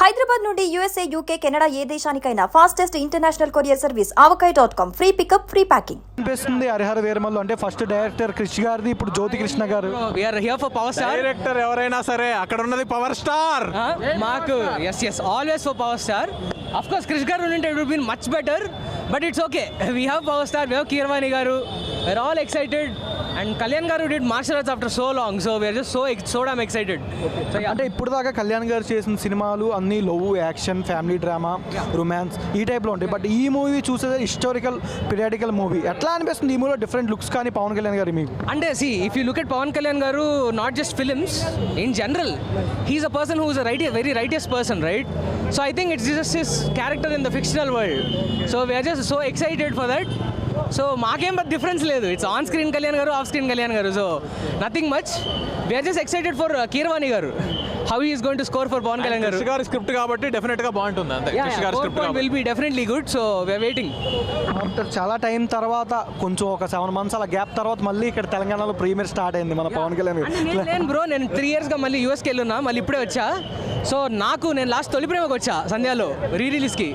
హైదరాబాద్ నుండి USA, UK, Canada ఏ దేశానికైనా fastest international courier service avocai.com. Free pickup, free packing. అనిపిస్తుంది హరిహర వీరమల్లు అంటే ఫస్ట్ డైరెక్టర్ క్రిష్ గారిది, ఇప్పుడు జ్యోతి కృష్ణ గారు. We're here for power star. Director ఎవరైనా సరే అక్కడ ఉన్నది పవర్ స్టార్. మాకు is always for power star. Of course Krish గారు ఉంటే it would been much better, but it's okay. We have power star, we have Keeravani గారు. We're all excited. And Kalyan గారు did martial arts after so long, so we're just so damn excited. అంటే ఇప్పుడు దాకా కళ్యాణ్ గారు చేసిన సినిమాలు అన్ని love, action, family drama, romance ఈ టైప్లో ఉంటాయి. బట్ ఈ మూవీ చూసేది హిస్టారికల్ పీరియాడికల్ మూవీ. ఎట్లా అనిపిస్తుంది ఈ మూవీలో డిఫరెంట్ లుక్స్ కానీ పవన్ కళ్యాణ్ గారు మీకు? అంటే see if you look at Pawan Kalyan గారు, not just films, in general he's a person who is a very righteous person, right? So I think it's just his character in the fictional world. So we're just so excited for that. So మాకేం పెద్ద difference లేదు. It's on screen Kalyan గారు, of screen Kalyan గారు. So nothing much. We're just excited for Keeravani గారు, how is going to score for Pawan Kalyan గారు. కృష్ గారి script కాబట్టి definite గా బాగుంటుంది. అంతే, కృష్ గారి script will be definitely good. So we are waiting. After చాలా టైం తర్వాత, కొంచెం ఒక 7 months అలా గ్యాప్ తర్వాత మళ్ళీ ఇక్కడ తెలంగాణలో ప్రీమియర్ స్టార్ట్ అయింది మన పవన్ కళ్యాణ్ గారు. నేను బ్రో, నేను 3 yearsగా మళ్ళీ యూఎస్కి వెళ్ళున్నా, మళ్ళీ ఇప్పుడే వచ్చా. సో నేను లాస్ట్ తొలి ప్రేమకు వచ్చా సంధ్యాలో రిలీజ్కి.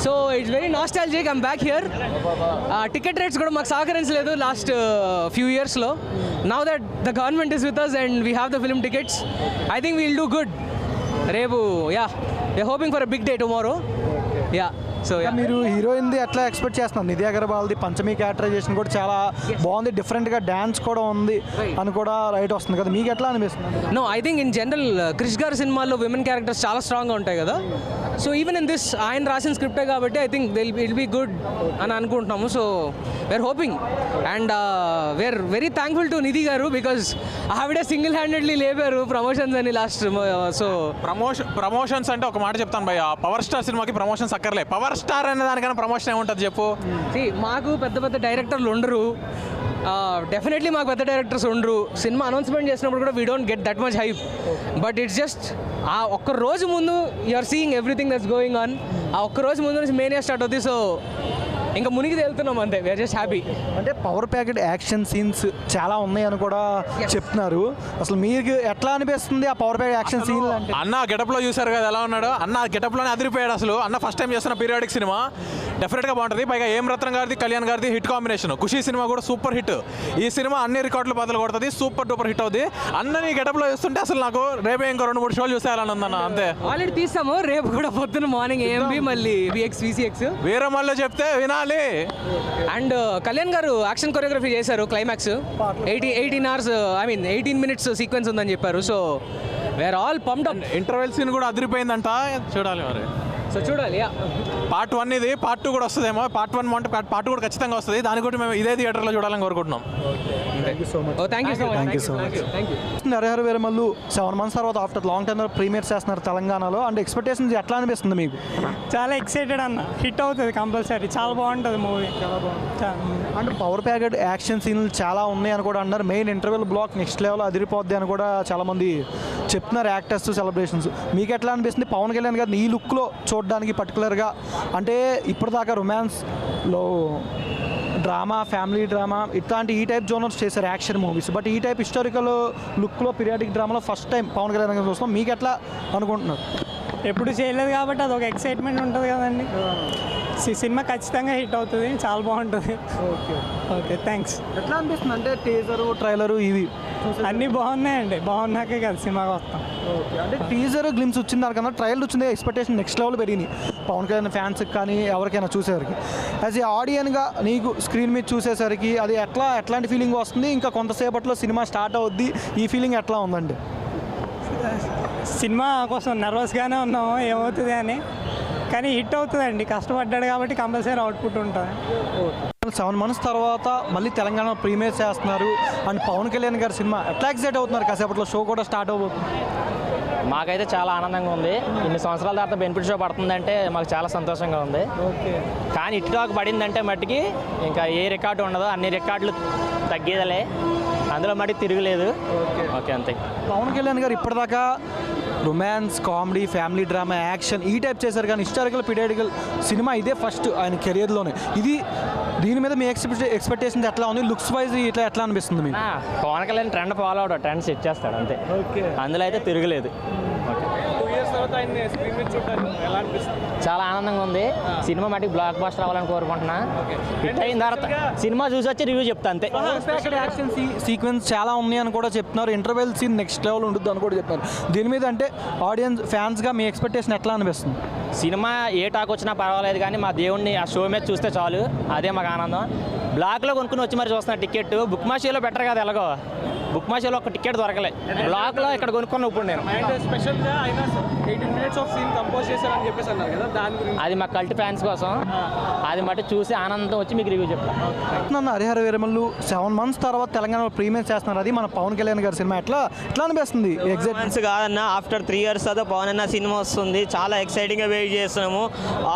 So it's very nostalgic. I'm back here. Ticket rates కూడా మాకు సహకరించలేదు లాస్ట్ ఫ్యూ ఇయర్స్లో. Now that the government is with us and we have the film tickets, I think we'll do good. రేపు we're hoping for a big day tomorrow. So మీరు హీరోయిన్ది ఎట్లా expect చేస్తున్నారు? నిధి అగర్వాల్ది పంచమి characterisation కూడా చాలా బాగుంది, డిఫరెంట్గా డ్యాన్స్ కూడా ఉంది అని కూడా రైట్ వస్తుంది కదా, మీకు ఎట్లా అనిపిస్తుంది? No, I think in general Krish గారి సినిమాల్లో విమెన్ క్యారెక్టర్స్ చాలా స్ట్రాంగ్గా ఉంటాయి కదా. సో ఈవెన్ ఇన్ దిస్ ఆయన రాసిన స్క్రిప్టే కాబట్టి I think will be good అని అనుకుంటున్నాము. So we're hoping and we're very thankful to Nidhi గారు, బికాజ్ ఆవిడే సింగిల్ హ్యాండెడ్లీ లేపారు ప్రమోషన్స్ అని లాస్ట్. సో ప్రమోషన్స్ అంటే ఒక మాట చెప్తాను భయ్య, పవర్ స్టార్ సినిమాకి ప్రమోషన్స్ అక్కర్లే. పవర్ స్టార్ అనే దానికన్నా ప్రమోషన్ ఏముంటుంది చెప్పు? మాకు పెద్ద పెద్ద డైరెక్టర్లు ఉండరు, డెఫినెట్లీ మాకు పెద్ద డైరెక్టర్స్ ఉండరు. సినిమా అనౌన్స్మెంట్ చేసినప్పుడు కూడా we don't get that much hype, but it's just ఆ ఒక్క రోజు ముందు you are seeing everything that's going on. ఆ ఒక్క రోజు ముందు నుంచి మేనియా స్టార్ట్ అవుతుంది. సో ఇంకా మునిగి తేలుతున్నాం అంతే. We are just happy. అంటే పవర్ ప్యాకెట్ యాక్షన్ సీన్స్ చాలా ఉన్నాయి అని కూడా చెప్తున్నారు. అసలు మీకు ఎట్లా అనిపిస్తుంది ఆ పవర్ ప్యాకెట్ యాక్షన్ సీన్? అన్న గెటప్లో చూసారు కదా ఎలా ఉన్నాడు అన్న, గెటప్లోనే అదిరిపోయాడు అసలు. అన్న ఫస్ట్ టైం చేస్తున్న పీరియాడిక్ సినిమా డెఫినెట్గా బాగుంటుంది. పైగా ఏం రత్నం గారిది, కళ్యాణ్ గారిది హిట్ కాంబినేషన్. ఖుషి సినిమా కూడా సూపర్ హిట్. ఈ సినిమా అన్ని రికార్డులు బదులు కొడుతుంది, సూపర్ డూపర్ హిట్ అవుతుంది. అన్నని గెటప్లో చూస్తుంటే అసలు నాకు రేపే ఇంకో 2-3 షోలు చూసేయాలని ఉందన్న. అంతే, ఆల్రెడీ తీస్తాము. రేపు కూడా పొద్దున్న మార్నింగ్ ఏఎంబి మళ్ళీ విఎక్స్ వేరే మళ్ళీ చెప్తే వినాలి. అండ్ కళ్యాణ్ గారు యాక్షన్ కొరియోగ్రఫీ చేశారు. క్లైమాక్స్ 18 minutes సీక్వెన్స్ ఉందని చెప్పారు. So we're all pumped up. Interval scene కూడా అదిరిపోయిందంట, చూడాలి మరి. సో చూడాలి. పార్ట్ 1 ఇది, పార్ట్ 2 కూడా వస్తుందేమో. పార్ట్ 1 అంటే పార్ట్ 2 కూడా ఖచ్చితంగా వస్తుంది. దాని కూడా మేము ఇదే థియేటర్లో చూడాలని కోరుకుంటున్నాం. Thank you so much. Harihara Veeramallu 7 months తర్వాత ఆఫ్టర్ లాంగ్ టైం ప్రీమియర్ చేస్తున్నారు తెలంగాణలో. అంటే ఎక్స్పెక్టేషన్స్ ఎట్లా అనిపిస్తుంది మీకు? చాలా ఎక్సైటెడ్ అన్న, హిట్ అవుతుంది కంపల్సరీ. చాలా బాగుంటుంది మూవీ, చాలా బాగుంది. అంటే పవర్ ప్యాకెట్ యాక్షన్ సీన్లు చాలా ఉన్నాయి అని కూడా అన్నారు. Main interval block next level అదిరిపోద్ది అని కూడా చాలామంది చెప్తున్నారు, యాక్టర్స్ సెలబ్రేషన్స్. మీకు ఎట్లా అనిపిస్తుంది పవన్ కళ్యాణ్ గారిని ఈ లుక్లో చూడడానికి పర్టికులర్గా? అంటే ఇప్పటిదాకా రొమాన్స్లో, డ్రామా, ఫ్యామిలీ డ్రామా ఇట్లాంటి ఈ టైప్ జోనర్స్ చేశారు యాక్షన్ మూవీస్. బట్ ఈ టైప్ హిస్టారికల్ లుక్లో పీరియాడిక్ డ్రామాలో ఫస్ట్ టైం పవన్ కళ్యాణ్ గారు చూస్తాం. మీకు ఎట్లా అనుకుంటున్నారు? ఎప్పుడు చేయలేదు కాబట్టి అదొక ఎక్సైట్మెంట్ ఉంటుంది కదండి. సినిమా ఖచ్చితంగా హిట్ అవుతుంది, చాలా బాగుంటుంది. Okay thanks. ఎట్లా అనిపిస్తుంది? అంటే టీజరు, ట్రైలరు ఇవి అన్నీ బాగున్నాయండి, బాగున్నాకే కదా సినిమాకి వస్తాం. అంటే టీజర్ గ్లిమ్స్ వచ్చింది కన్నా ట్రైలర్ వచ్చింది, ఎక్స్పెక్టేషన్ నెక్స్ట్ లెవెల్ పెరిగినాయి పవన్ కళ్యాణ్ ఫ్యాన్స్కి కానీ ఎవరికైనా చూసేసరికి. యాజ్ ఏ ఆడియన్గా నీకు స్క్రీన్ మీద చూసేసరికి అది ఎట్లాంటి ఫీలింగ్ వస్తుంది? ఇంకా కొంతసేపట్లో సినిమా స్టార్ట్ అవుద్ది, ఈ ఫీలింగ్ ఎట్లా ఉందండి? సినిమా కోసం నర్వస్గానే ఉన్నాము ఏమవుతుంది అని, కానీ హిట్ అవుతుందండి. కష్టపడ్డాడు కాబట్టి కంపల్సరీ అవుట్పుట్ ఉంటుంది. 7 months తర్వాత మళ్ళీ తెలంగాణ ప్రీమియర్ చేస్తున్నారు అండ్ పవన్ కళ్యాణ్ గారి సినిమా ఎట్లా ఎక్సైట్ అవుతున్నారు? కాసేపట్లో షో కూడా స్టార్ట్ అవబోతుంది. మాకైతే చాలా ఆనందంగా ఉంది. ఇన్ని సంవత్సరాల తర్వాత బెనిఫిట్ షో పడుతుందంటే మాకు చాలా సంతోషంగా ఉంది. కానీ ఇటుటాక్ పడిందంటే మట్టికి ఇంకా ఏ రికార్డు ఉండదు, అన్ని రికార్డులు తగ్గేదలే, అందులో మటుకు తిరగలేదు. ఓకే అంతే. పవన్ కళ్యాణ్ గారు ఇప్పటిదాకా romance, comedy, family drama, action ఈ టైప్ చేశారు, కానీ హిస్టారికల్ పీరియాడికల్ సినిమా ఇదే ఫస్ట్ ఆయన కెరియర్లోనే. దీని మీద మీ ఎక్స్పెక్టేషన్స్ ఎట్లా ఉంది? లుక్స్ వైజ్ ఇట్లా ఎట్లా అనిపిస్తుంది మీకు? పవన్ కళ్యాణ్ ట్రెండ్ ఫాలో అవడం, ట్రెండ్ సెట్ చేస్తాడు అంతే. అందులో అయితే తిరగలేదు. ఓకే. 2 years చాలా ఆనందంగా ఉంది. సినిమా మటుకు బ్లాక్ బస్టర్ అవ్వాలని కోరుకుంటున్నా. హిట్ అయిన తర్వాత సినిమా చూసి వచ్చి రివ్యూ చెప్తా అంతే. యాక్షన్ సీక్వెన్స్ చాలా ఉన్నాయి అని కూడా చెప్తున్నారు. ఇంటర్వెల్ సీన్ నెక్స్ట్ లెవెల్ ఉంటుంది అని కూడా చెప్తున్నారు. దీని మీద అంటే ఆడియన్స్ ఫ్యాన్స్గా మీ ఎక్స్పెక్టేషన్ ఎట్లా అనిపిస్తుంది? సినిమా ఏ టాక్ వచ్చినా పర్వాలేదు కానీ మా దేవుడిని ఆ షో మీద చూస్తే చాలు, అదే మాకు ఆనందం. బ్లాక్లో కొనుక్కుని వచ్చి మరి చూస్తున్నా టికెట్. బుక్ మై షోలో బెటర్ కదా, ఎలాగో బుక్ మై షోలో ఒక టికెట్ దొరకలే, బ్లాక్లో ఇక్కడ కొనుక్కున్నా ఇప్పుడు నేను. స్పెషల్గా అయినా 18 minutes ఆఫ్ సీన్ కంపోజ్ చేశారని చెప్పేసి అన్నారు కదా, దాని గురించి. అది మా కల్ట్ ఫ్యాన్స్ కోసం, అది మట్టి చూసి ఆనందం వచ్చి మీకు రివ్యూ చెప్తాను. హరిహర వీరమల్లు 7 months తర్వాత తెలంగాణలో ప్రీమియర్ చేస్తున్నారు. అది మన పవన్ కళ్యాణ్ గారి సినిమా. ఎట్లా అనిపిస్తుంది? ఎగ్జైట్మెంట్స్ కాదన్న, ఆఫ్టర్ 3 years తర్వాత పవన్ అన్న సినిమా వస్తుంది. చాలా ఎక్సైటింగ్గా వెయిట్ చేస్తున్నాము.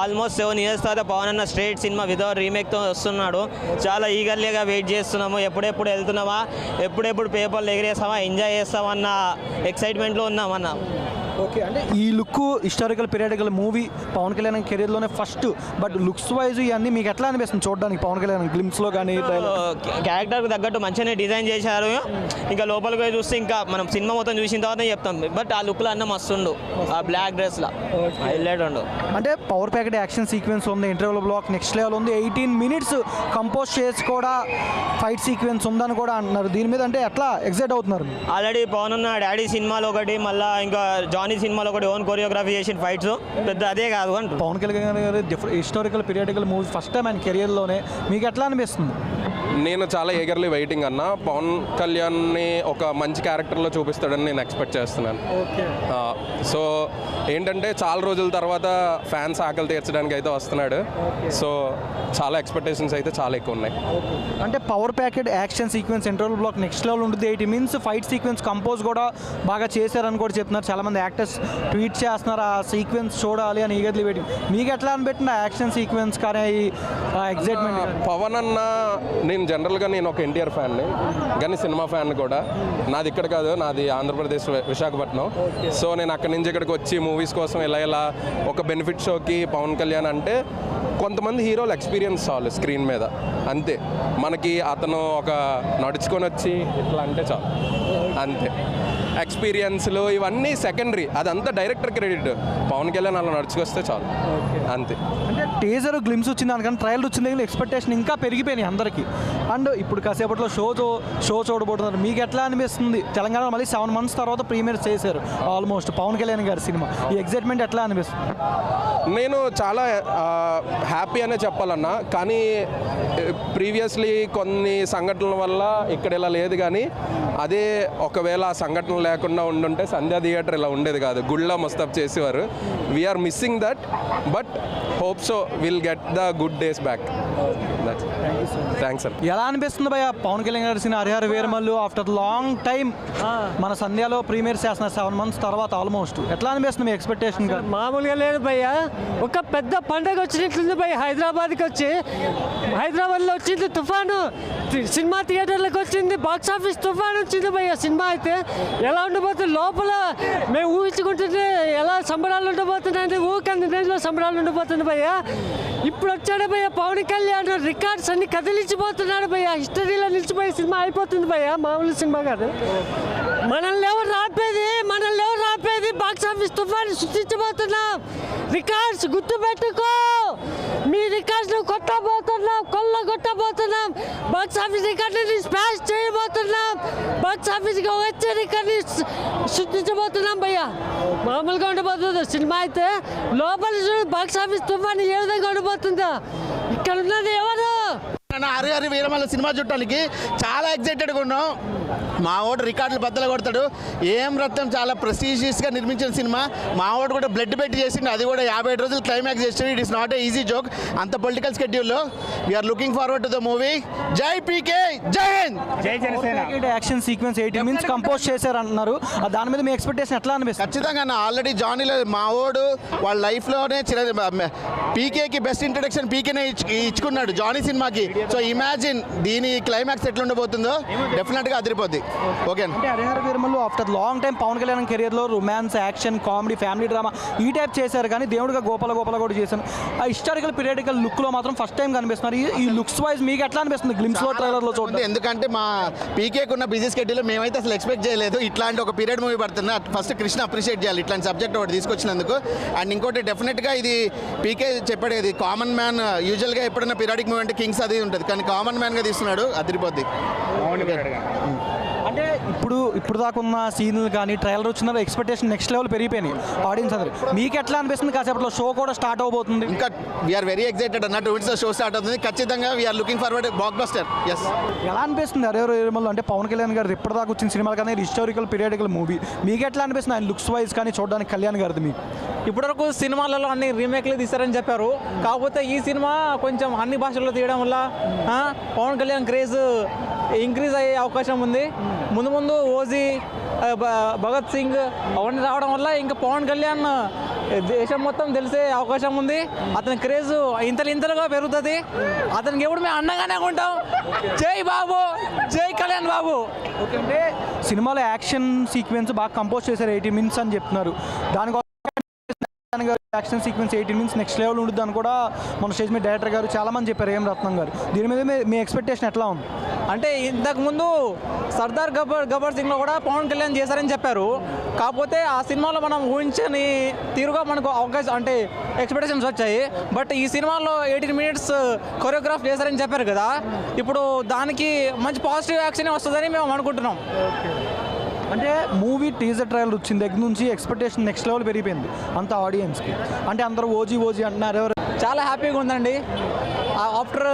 ఆల్మోస్ట్ 7 years తర్వాత పవన్ అన్న స్ట్రేట్ సినిమా వితౌట్ రీమేక్తో వస్తున్నాడు. చాలా ఈగర్లీగా వెయిట్ చేస్తున్నాము. ఎప్పుడెప్పుడు వెళ్తున్నామా, ఎప్పుడెప్పుడు పేపర్లు ఎగిరేస్తామా, ఎంజాయ్ చేస్తామన్న ఎక్సైట్మెంట్లో ఉన్నామన్న. ఓకే, అంటే ఈ look historical periodical movie Pawan Kalyan కెరీర్లోనే ఫస్ట్. బట్ లుక్స్ వైజ్ ఇవన్నీ మీకు ఎట్లా అనిపిస్తుంది చూడడానికి? పవన్ కళ్యాణ్ గ్లిమ్స్లో కానీ క్యారెక్టర్కి తగ్గట్టు మంచిగానే డిజైన్ చేశారు. ఇంకా లోపలికి పోయి చూస్తే ఇంకా మనం సినిమా మొత్తం చూసిన తర్వాత చెప్తాం. బట్ ఆ లుక్లో అన్న మస్తుండు, ఆ బ్లాక్ డ్రెస్లో హైలైట్ ఉండు. అంటే పవర్ ప్యాకెట్ యాక్షన్ సీక్వెన్స్ ఉంది, ఇంటర్వెల్ బ్లాక్ నెక్స్ట్ లెవెల్ ఉంది, 18 minutes కంపోజ్ చేసి కూడా ఫైట్ సీక్వెన్స్ ఉందని కూడా అంటున్నారు. దీని మీద అంటే ఎట్లా ఎగ్జైట్ అవుతున్నారు? ఆల్రెడీ పవన్ అన్న డాడీ సినిమాలో ఒకటి, మళ్ళీ ఇంకా జానీ సినిమాలో ఒకటి ఓన్ కొరియోగ్రఫీ చేసిన ఫైట్స్ పెద్ద అదే కాదు అంటారు. పవన్ కళ్యాణ్ గారి historical periodical movie first time ఆయన కెరియర్లోనే. మీకు ఎట్లా అనిపిస్తుంది? నేను చాలా ఏగర్లీ వెయిటింగ్ అన్న. పవన్ కళ్యాణ్ని ఒక మంచి క్యారెక్టర్లో చూపిస్తాడని నేను ఎక్స్పెక్ట్ చేస్తున్నాను. సో ఏంటంటే చాలా రోజుల తర్వాత ఫ్యాన్స్ ఆకలి తీర్చడానికి అయితే వస్తున్నాడు. సో చాలా ఎక్స్పెక్టేషన్స్ అయితే చాలా ఎక్కువ ఉన్నాయి. అంటే power packet action sequence interval block next level ఉంటుంది. 80 minutes ఫైట్ సీక్వెన్స్ కంపోజ్ కూడా బాగా చేశారని కూడా చెప్తున్నారు. చాలామంది యాక్టర్స్ ట్వీట్ చేస్తున్నారు ఆ సీక్వెన్స్ చూడాలి అని ఈగర్లీ వెయిటింగ్. మీకు ఎట్లా అనిపెట్టిన యాక్షన్ సీక్వెన్స్ కానీ ఎగ్జైట్మెంట్? పవన్ అన్న, నేను జనరల్గా నేను ఒక ఎన్టీఆర్ ఫ్యాన్ని, కానీ సినిమా ఫ్యాన్ కూడా. నాది ఇక్కడ కాదు, నాది ఆంధ్రప్రదేశ్ విశాఖపట్నం. సో నేను అక్కడి నుంచి ఇక్కడికి వచ్చి మూవీస్ కోసం ఇలా ఒక బెనిఫిట్ షోకి పవన్ కళ్యాణ్ అంటే కొంతమంది హీరోలు ఎక్స్పీరియన్స్ చాలు స్క్రీన్ మీద, అంతే. మనకి అతను ఒక నడుచుకొని వచ్చి ఇట్లా అంటే చాలు, అంతే. ఎక్స్పీరియన్స్లు ఇవన్నీ సెకండరీ, అదంతా డైరెక్టర్ క్రెడిట్. పవన్ కళ్యాణ్ అలా నడుచుకొస్తే చాలు, అంతే. అంటే టీజర్ గ్లిమ్స్ వచ్చింది దానికన్నా ట్రయల్ వచ్చింది, ఎక్స్పెక్టేషన్ ఇంకా పెరిగిపోయినాయి అందరికీ. అండ్ ఇప్పుడు కాసేపట్లో షో చూడబోతున్నారు. మీకు ఎట్లా అనిపిస్తుంది? తెలంగాణలో మళ్ళీ 7 months తర్వాత ప్రీమియర్ చేశారు ఆల్మోస్ట్ పవన్ కళ్యాణ్ గారి సినిమా. ఈ ఎగ్జైట్మెంట్ ఎట్లా అనిపిస్తుంది? నేను చాలా హ్యాపీ అనే చెప్పాలన్నా, కానీ ప్రీవియస్లీ కొన్ని సంఘటనల వల్ల ఇక్కడ ఇలా లేదు. కానీ అదే ఒకవేళ ఆ సంఘటన లేకుండా ఉండుంటే సంధ్యా థియేటర్ ఇలా ఉండేది కాదు, గుళ్ళ ముస్తాబ్ చేసేవారు. We are missing that, but hope so will get the good days back. Thanks sir. ఎలా అనిపిస్తుంది భయ్య పవన్ కళ్యాణ్ గారి cinema Harihara Veeramallu after long time మన సంధ్యాలో ప్రీమియర్ చేస్తున్నారు 7 months తర్వాత ఆల్మోస్ట్? ఎట్లా అనిపిస్తుంది మీ ఎక్స్పెక్టేషన్? మామూలుగా లేదు భయ్య, ఒక పెద్ద పండగ వచ్చినట్లుంది భయ్య. హైదరాబాద్కి వచ్చి, హైదరాబాద్లో వచ్చింది తుఫాను, సినిమా థియేటర్లకు వచ్చింది, బాక్స్ ఆఫీస్ తుఫాను వచ్చింది భయ్య. సినిమా అయితే ఎలా ఉండబోతుంది లోపల మేము ఊహించుకుంటుంటే ఎలా సంబరాలు ఉండబోతున్నాయంటే ఊకంది దేశంలో సంబరాలు ఉండబోతుంది భయ్య. ఇప్పుడు వచ్చాడు భయ్య పవన్ కళ్యాణ్, రికార్డ్స్ అన్ని కదిలించిపోతున్నాడు భయ్య. హిస్టరీలో నిలిచిపోయే సినిమా అయిపోతుంది భయ్య, మామూలు సినిమా కాదు. మనల్ని ఎవరు రాపేది బాక్స్ ఆఫీస్ తుఫాను సృష్టించబోతున్నాం. రికార్డ్స్ గుర్తు పెట్టుకో, మీ రికార్డ్స్ కొల్లగొట్టబోతున్నాం. బాక్స్ ఆఫీస్ రికార్డుని స్మాష్ చేయబోతున్నాం. బాక్స్ ఆఫీస్కి వచ్చే రికార్డుని సృష్టించబోతున్నాం భయ్య. మామూలుగా ఉండబోతుంది సినిమా అయితే. లోపల చూడు బాక్స్ ఆఫీస్ తుఫాను ఏ విధంగా ఉండబోతుందో. ఇక్కడ ఉన్నది ఎవరు? హరిహర వీరమల్లు సినిమా చూడటానికి చాలా ఎక్సైటెడ్గా ఉన్నాం. మా ఓడు రికార్డులు బద్దలు కొడతాడు. ఏం రత్నం చాలా ప్రెస్టీజియస్గా నిర్మించిన సినిమా. మా ఓడు కూడా బ్లడ్ పెట్టి చేసిండు, అది కూడా 57 రోజులు క్లైమాక్స్ చేసిండు. It is not a easy joke అంత పొలిటికల్ స్కెడ్యూల్లో. We're looking forward to the movie. జై పీకే, జై హింద్, జై Janasena. Action sequence 80 minutes compose చేశారు అంటున్నారు. దాని మీద మీ ఎక్స్పెక్టేషన్ ఎట్లా అనిపిస్తుంది? ఖచ్చితంగా అన్న, ఆల్రెడీ జానీలో మా ఓడు వాళ్ళ లైఫ్లోనే పీకేకి బెస్ట్ ఇంట్రడక్షన్ పీకేనే ఇచ్చుకున్నాడు జానీ సినిమాకి. సో ఇమాజిన్ దీని క్లైమాక్స్ ఎట్లా ఉండబోతుందో డెఫినెట్గా అదిరిపోద్ది. ఓకే అంటే Harihara Veeramallu after long time Pawan Kalyan కెరియర్లో romance, action, comedy, family drama ఈ టైప్ చేశారు, కానీ దేవుడిగా గోపాల కూడా చేశాను. ఆ హిస్టారికల్ పీరియడికల్ లుక్లో మాత్రం ఫస్ట్ టైం కనిపిస్తున్నారు. ఈ లుక్స్ వైజ్ మీకు ఎట్లా అనిపిస్తుంది గ్లిమ్స్లో, ట్రైలర్లో చూడండి? ఎందుకంటే మా పీకేకి ఉన్న బిజీ స్కెడ్యూల్ మేమైతే అసలు ఎక్స్పెక్ట్ చేయలేదు ఇట్లాంటి ఒక పీరియడ్ మూవీ పడుతుంది. ఫస్ట్ కృష్ణ అప్రిషియేట్ చేయాలి ఇట్లాంటి సబ్జెక్ట్ ఒకటి తీసుకొచ్చినందుకు. అండ్ ఇంకోటి డెఫినెట్గా ఇది పీకే చెప్పాడు, ఇది కామన్ మ్యాన్ యూజువల్గా ఎప్పుడైనా పీరియాడిక్ మూవీ అంటే కింగ్స్ అది ఉంటుంది, కానీ కామన్ మ్యాన్గా తీస్తున్నాడు, అదిరిపోద్ది. అంటే ఇప్పుడు దాకా ఉన్న సీన్లు కానీ ట్రైలర్ వచ్చిన ఎక్స్పెక్టేషన్ నెక్స్ట్ లెవెల్ పెరిగిపోయినాయి ఆడియన్స్ అందరు. మీకు ఎట్లా అనిపిస్తుంది? కాసేపట్లో షో కూడా స్టార్ట్ అవబోతుంది, ఇంకా వీఆర్ వెరీ ఎక్సైటెడ్ అన్న 2 weeks షో స్టార్ట్ అవుతుంది. ఖచ్చితంగా we are looking forward blockbuster. Yes. ఎలా అనిపిస్తుంది హరిహర వీరమల్లు అంటే పవన్ కళ్యాణ్ గారు ఇప్పటిదాకా వచ్చిన సినిమాలు కానీ హిస్టారికల్ పీరియాడికల్ మూవీ మీకు ఎట్లా అనిపిస్తుంది? ఆయన లుక్స్ వైజ్ కానీ చూడడానికి కళ్యాణ్ గారిది మీకు ఇప్పటివరకు సినిమాలలో అన్ని రీమేక్లు తీస్తారని చెప్పారు, కాకపోతే ఈ సినిమా కొంచెం అన్ని భాషల్లో తీయడం వల్ల పవన్ కళ్యాణ్ క్రేజ్ ఇంక్రీజ్ అయ్యే అవకాశం ఉంది. ముందు ఓజీ, భగత్ సింగ్ అవన్నీ రావడం వల్ల ఇంకా పవన్ కళ్యాణ్ దేశం మొత్తం తెలిసే అవకాశం ఉంది. అతని క్రేజ్ ఇంతలుగా పెరుగుతుంది. అతనికి ఎప్పుడు మేము అండగానే ఉంటాం. జై బాబు, జై కళ్యాణ్ బాబు. ఓకే. అంటే సినిమాలో యాక్షన్ సీక్వెన్స్ బాగా కంపోజ్ చేశారు, 18 minutes అని చెప్తున్నారు. దానికోసం action sequence 18 minutes next level ఉంటుంది అని కూడా మన స్టేజ్ మీద డైరెక్టర్ గారు చాలామంది చెప్పారు, ఏం రత్నం గారు. దీని మీద మీ ఎక్స్పెక్టేషన్ ఎట్లా ఉంది? అంటే ఇంతకుముందు సర్దార్ గబ్బర్ సింగ్లో కూడా పవన్ కళ్యాణ్ చేశారని చెప్పారు, కాకపోతే ఆ సినిమాలో మనం ఊహించని తీరుగా మనకు అవకాశం అంటే ఎక్స్పెక్టేషన్స్ వచ్చాయి. బట్ ఈ సినిమాలో 18 minutes కొరియోగ్రాఫ్ చేశారని చెప్పారు కదా, ఇప్పుడు దానికి మంచి పాజిటివ్ యాక్షన్ వస్తుందని మేము అనుకుంటున్నాం. అంటే మూవీ టీజర్ ట్రైలర్ వచ్చిన దగ్గర నుంచి ఎక్స్పెక్టేషన్ నెక్స్ట్ లెవెల్ పెరిగిపోయింది అంత ఆడియన్స్కి. అంటే అందరూ ఓజీ అంటున్నారు. ఎవరు చాలా హ్యాపీగా ఉందండి. After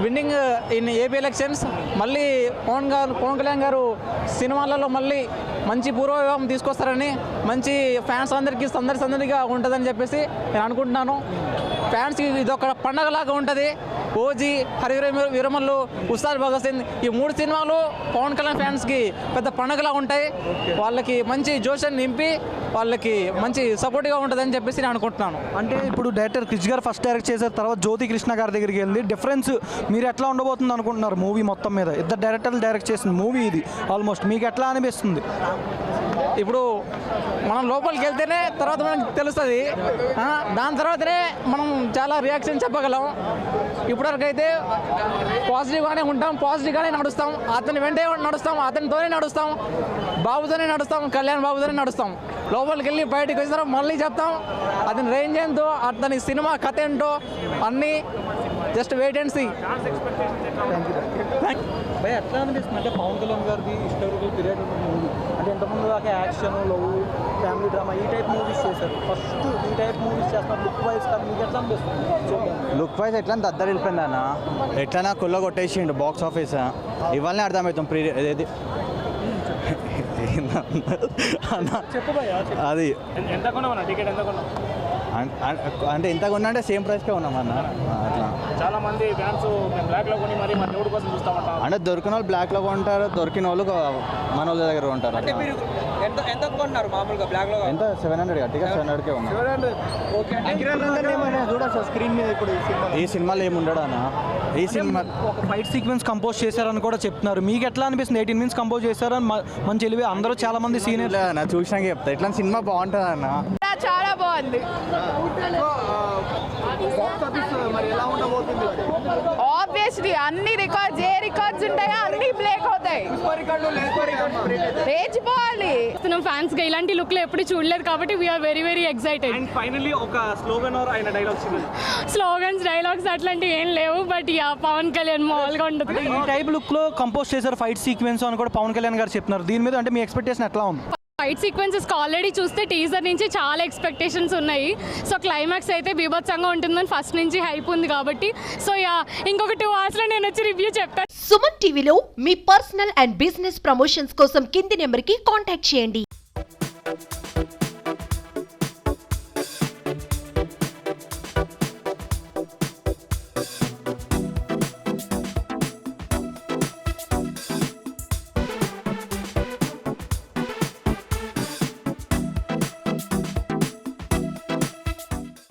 winning in AP elections మళ్ళీ పవన్ కళ్యాణ్ గారు సినిమాలలో మళ్ళీ మంచి పూర్వవివాహం తీసుకొస్తారని, మంచి ఫ్యాన్స్ అందరికీ సందడిగా ఉంటుందని చెప్పేసి నేను అనుకుంటున్నాను. ఫ్యాన్స్కి ఇది ఒక పండగలాగా ఉంటుంది. ఓజీ, హరిహర వీరమల్లు, ఉస్తాద్ భగత్ సింగ్ ఈ 3 సినిమాలు పవన్ కళ్యాణ్ ఫ్యాన్స్కి పెద్ద పండగలా ఉంటాయి. వాళ్ళకి మంచి జోషన్ నింపి వాళ్ళకి మంచి సపోర్ట్గా ఉంటుందని చెప్పేసి నేను అనుకుంటున్నాను. అంటే ఇప్పుడు డైరెక్టర్ క్రిష్ గారు ఫస్ట్ డైరెక్ట్ చేసిన తర్వాత జ్యోతి కృష్ణ గారి దగ్గరికి వెళ్ళి డిఫరెన్స్ మీరు ఎట్లా ఉండబోతుంది అనుకుంటున్నారు మూవీ మొత్తం మీద? ఇద్దరు డైరెక్టర్లు డైరెక్ట్ చేసిన మూవీ ఇది ఆల్మోస్ట్, మీకు ఎట్లా అనిపిస్తుంది? ఇప్పుడు మనం లోపలికి వెళ్తేనే తర్వాత మనకు తెలుస్తుంది, దాని తర్వాతనే మనం చాలా రియాక్షన్ చెప్పగలం. ఇప్పటివరకు అయితే పాజిటివ్గానే ఉంటాం, పాజిటివ్గానే నడుస్తాం, అతని వెంటే నడుస్తాం, అతనితోనే నడుస్తాం, బాబుతోనే నడుస్తాం, కళ్యాణ్ బాబుతోనే నడుస్తాం. లోపలికి వెళ్ళి బయటకు వచ్చిన మళ్ళీ చెప్తాం అతని రేంజ్ ఏంటో, అతని సినిమా కథ ఏంటో అన్నీ జస్ట్ వెయిట్ అండ్ సీ. ఎట్లా అనిపిస్తుంది అంటే పవన్ కళ్యాణ్ గారిది హిస్టారికల్ పీరియడ్ మూవీ అంటే ఇంతకుముందు దాకా యాక్షన్, లవ్, ఫ్యామిలీ డ్రామా ఈ టైప్ మూవీస్ చేశారు, ఫస్ట్ ఈ టైప్ మూవీస్ చేస్తున్నారు. లుక్ వైజ్ కానీ మీకు ఎట్లా అనిపిస్తుంది? లుక్ వైజ్ ఎట్లా దద్దరు వెళ్ళిపోయింది అన్న, ఎట్లా కొల్ల కొట్టేసిండు బాక్స్ ఆఫీస్. ఇవాళనే అర్థమవుతాం ఏది అది ఎంత కొన్నామన్నా టికెట్? ఎంత కొన్నాం అంటే ఇంత కొన్నా అంటే సేమ్ ప్రైస్కే ఉన్నామన్న. అట్లా చాలా మంది ఫ్యాన్స్ మేము బ్లాక్లో కొని మరి మన దేవుడి కోసం చూస్తామంటారు. అంటే దొరికిన వాళ్ళు బ్లాక్లో కొంటారు, దొరికిన వాళ్ళు మన వాళ్ళ దగ్గర ఉంటారు. ఎంత కొన్నారు మామూలుగా బ్లాక్లో? ఎంత 700 టికెట్ 700కే ఉన్నాం. స్క్రీన్ మీద ఇప్పుడు ఈ సినిమాలో ఏముండడు అన్న. ఈ సినిమా ఒక ఫైట్ సీక్వెన్స్ కంపోజ్ చేశారని కూడా చెప్తున్నారు, మీకు ఎట్లా అనిపిస్తుంది? 18 minutes కంపోజ్ చేశారని మంచి తెలివి అందరూ చాలా మంది సీనియర్ అన్న చూసినాక చెప్తా ఇట్లా సినిమా బాగుంటుంది అన్న. చాలా బాగుంది. ఆబ్వియస్లీ అన్ని రికార్డ్స్, ఏ రికార్డ్స్ ఉంటాయో అన్ని బ్రేక్ అవుతాయి. రేచిపోవాలి. ఫ్యాన్స్ గా ఇలాంటి లుక్ లో ఎప్పుడు చూడలేదు కాబట్టి వీఆర్ వెరీ ఎక్సైటెడ్. ఫైనల్లీ ఒక స్లోగన్ అయిన డైలాగ్స్ స్లోగన్స్, డైలాగ్స్ అట్లాంటివి ఏం లేవు, బట్ యా పవన్ కళ్యాణ్ మామూలుగా ఉంటుంది. ఈ టైప్ లుక్ లో కంపోజ్ చేశారు ఫైట్ సీక్వెన్స్ అని కూడా పవన్ కళ్యాణ్ గారు చెప్తున్నారు. దీని మీద అంటే మీ ఎక్స్పెక్టేషన్ ఎట్లా ఉంది? ఫైట్ సీక్వెన్సెస్ ఆల్రెడీ చూస్తే టీజర్ నుంచి చాలా ఎక్స్పెక్టేషన్స్ ఉన్నాయి. సో క్లైమాక్స్ అయితే బీభత్సంగా ఉంటుందని ఫస్ట్ నుంచి హైప్ ఉంది కాబట్టి సో యా ఇంకొక 2 hours లో నేను వచ్చి రివ్యూ చెప్తాను. సుమన్ టీవీలో మీ పర్సనల్ అండ్ బిజినెస్ ప్రమోషన్స్ కోసం కింది నెంబర్కి కాంటాక్ట్ చేయండి.